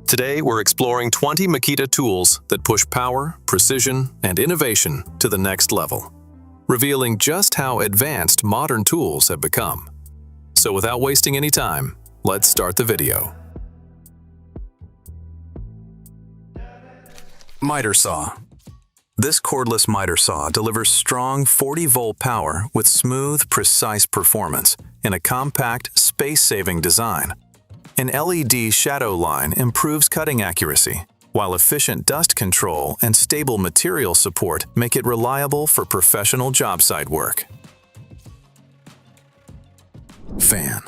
Today, we're exploring 20 Makita tools that push power, precision, and innovation to the next level, revealing just how advanced modern tools have become. So without wasting any time, let's start the video. Miter saw. This cordless miter saw delivers strong 40-volt power with smooth, precise performance in a compact, space-saving design. An LED shadow line improves cutting accuracy, while efficient dust control and stable material support make it reliable for professional job site work. Fan.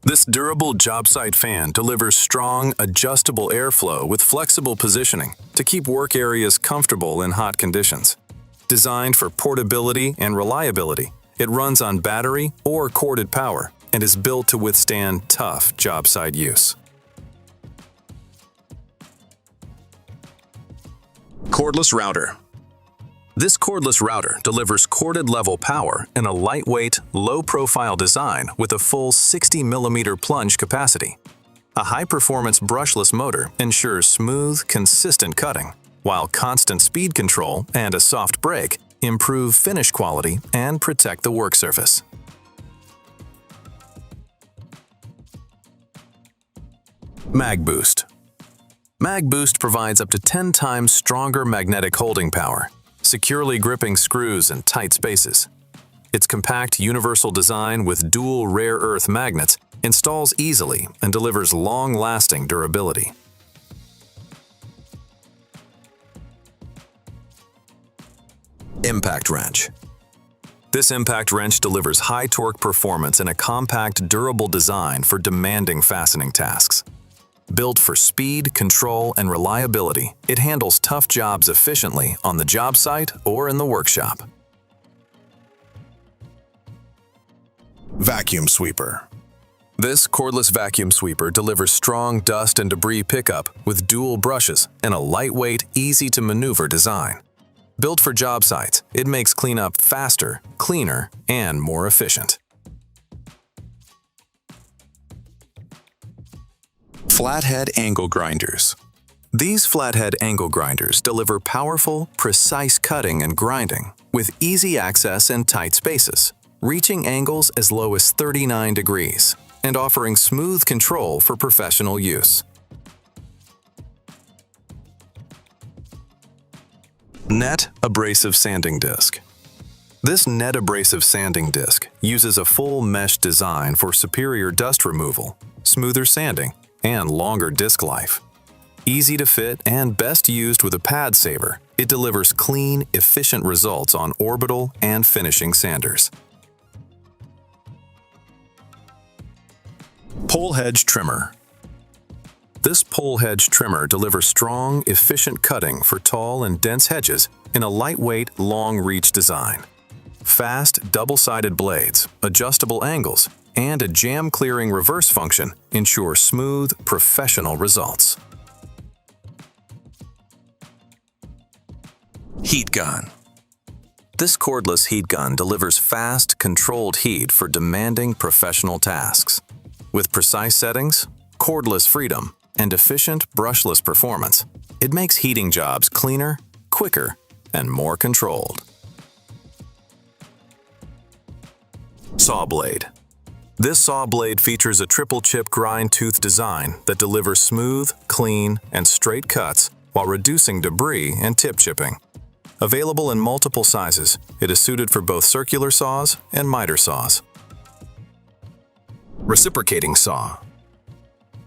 This durable job site fan delivers strong, adjustable airflow with flexible positioning to keep work areas comfortable in hot conditions. Designed for portability and reliability, it runs on battery or corded power and is built to withstand tough job site use. Cordless router. This cordless router delivers corded level power in a lightweight, low-profile design with a full 60mm plunge capacity. A high-performance brushless motor ensures smooth, consistent cutting, while constant speed control and a soft brake improve finish quality and protect the work surface. Mag Boost. Mag Boost provides up to 10 times stronger magnetic holding power, securely gripping screws in tight spaces. Its compact universal design with dual rare earth magnets installs easily and delivers long-lasting durability. Impact wrench. This impact wrench delivers high torque performance in a compact, durable design for demanding fastening tasks. Built for speed, control, and reliability, it handles tough jobs efficiently on the job site or in the workshop. Vacuum sweeper. This cordless vacuum sweeper delivers strong dust and debris pickup with dual brushes and a lightweight, easy-to-maneuver design. Built for job sites, it makes cleanup faster, cleaner, and more efficient. Flathead angle grinders. These flathead angle grinders deliver powerful, precise cutting and grinding with easy access in tight spaces, reaching angles as low as 39 degrees and offering smooth control for professional use. Net abrasive sanding disc. This net abrasive sanding disc uses a full mesh design for superior dust removal, smoother sanding, and longer disc life. Easy to fit and best used with a pad saver, it delivers clean, efficient results on orbital and finishing sanders. Pole hedge trimmer. This pole hedge trimmer delivers strong, efficient cutting for tall and dense hedges in a lightweight, long-reach design. Fast, double-sided blades, adjustable angles, and a jam-clearing reverse function ensure smooth, professional results. Heat gun. This cordless heat gun delivers fast, controlled heat for demanding professional tasks. With precise settings, cordless freedom, and efficient, brushless performance, it makes heating jobs cleaner, quicker, and more controlled. Saw blade. This saw blade features a triple-chip grind tooth design that delivers smooth, clean, and straight cuts while reducing debris and tip chipping. Available in multiple sizes, it is suited for both circular saws and miter saws. Reciprocating saw.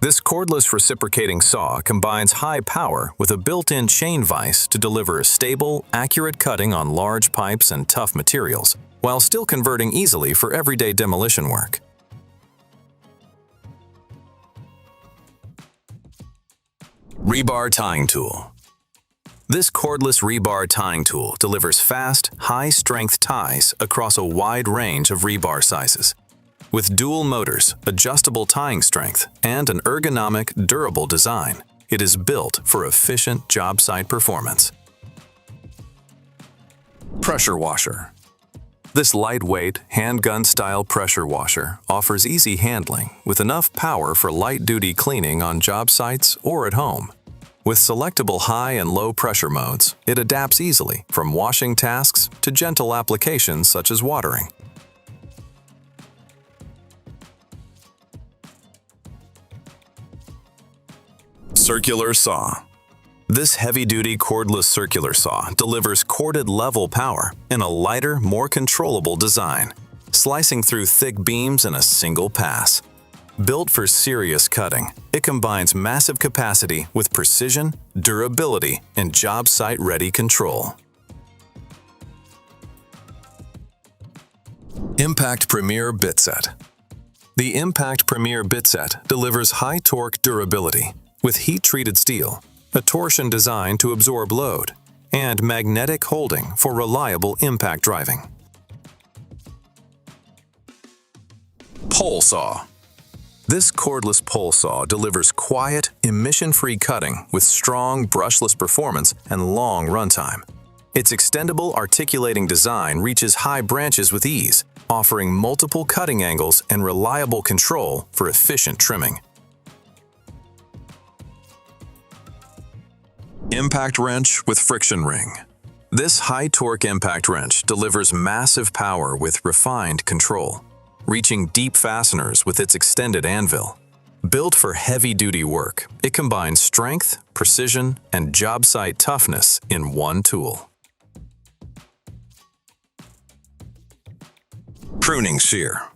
This cordless reciprocating saw combines high power with a built-in chain vise to deliver a stable, accurate cutting on large pipes and tough materials, while still converting easily for everyday demolition work. Rebar tying tool. This cordless rebar tying tool delivers fast, high-strength ties across a wide range of rebar sizes. With dual motors, adjustable tying strength, and an ergonomic, durable design, it is built for efficient job site performance. Pressure washer. This lightweight, handgun-style pressure washer offers easy handling with enough power for light-duty cleaning on job sites or at home. With selectable high and low pressure modes, it adapts easily from washing tasks to gentle applications such as watering. Circular saw. This heavy-duty cordless circular saw delivers corded level power in a lighter, more controllable design, slicing through thick beams in a single pass. Built for serious cutting, it combines massive capacity with precision, durability, and job site-ready control. Impact Premier Bit Set. The Impact Premier Bit Set delivers high-torque durability with heat-treated steel, a torsion designed to absorb load, and magnetic holding for reliable impact driving. Pole saw. This cordless pole saw delivers quiet, emission-free cutting with strong brushless performance and long runtime. Its extendable articulating design reaches high branches with ease, offering multiple cutting angles and reliable control for efficient trimming. Impact wrench with friction ring. This high-torque impact wrench delivers massive power with refined control, reaching deep fasteners with its extended anvil. Built for heavy-duty work, it combines strength, precision, and job site toughness in one tool. Pruning shear.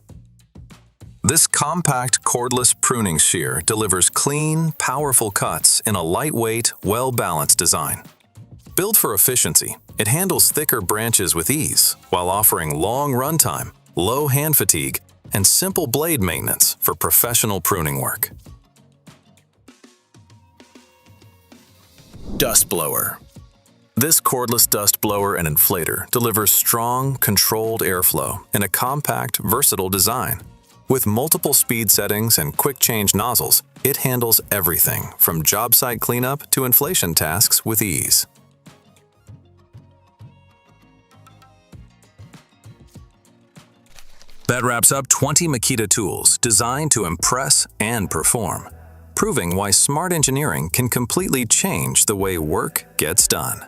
This compact cordless pruning shear delivers clean, powerful cuts in a lightweight, well-balanced design. Built for efficiency, it handles thicker branches with ease while offering long runtime, low hand fatigue, and simple blade maintenance for professional pruning work. Dust blower. This cordless dust blower and inflator delivers strong, controlled airflow in a compact, versatile design. With multiple speed settings and quick-change nozzles, it handles everything from job site cleanup to inflation tasks with ease. That wraps up 20 Makita tools designed to impress and perform, proving why smart engineering can completely change the way work gets done.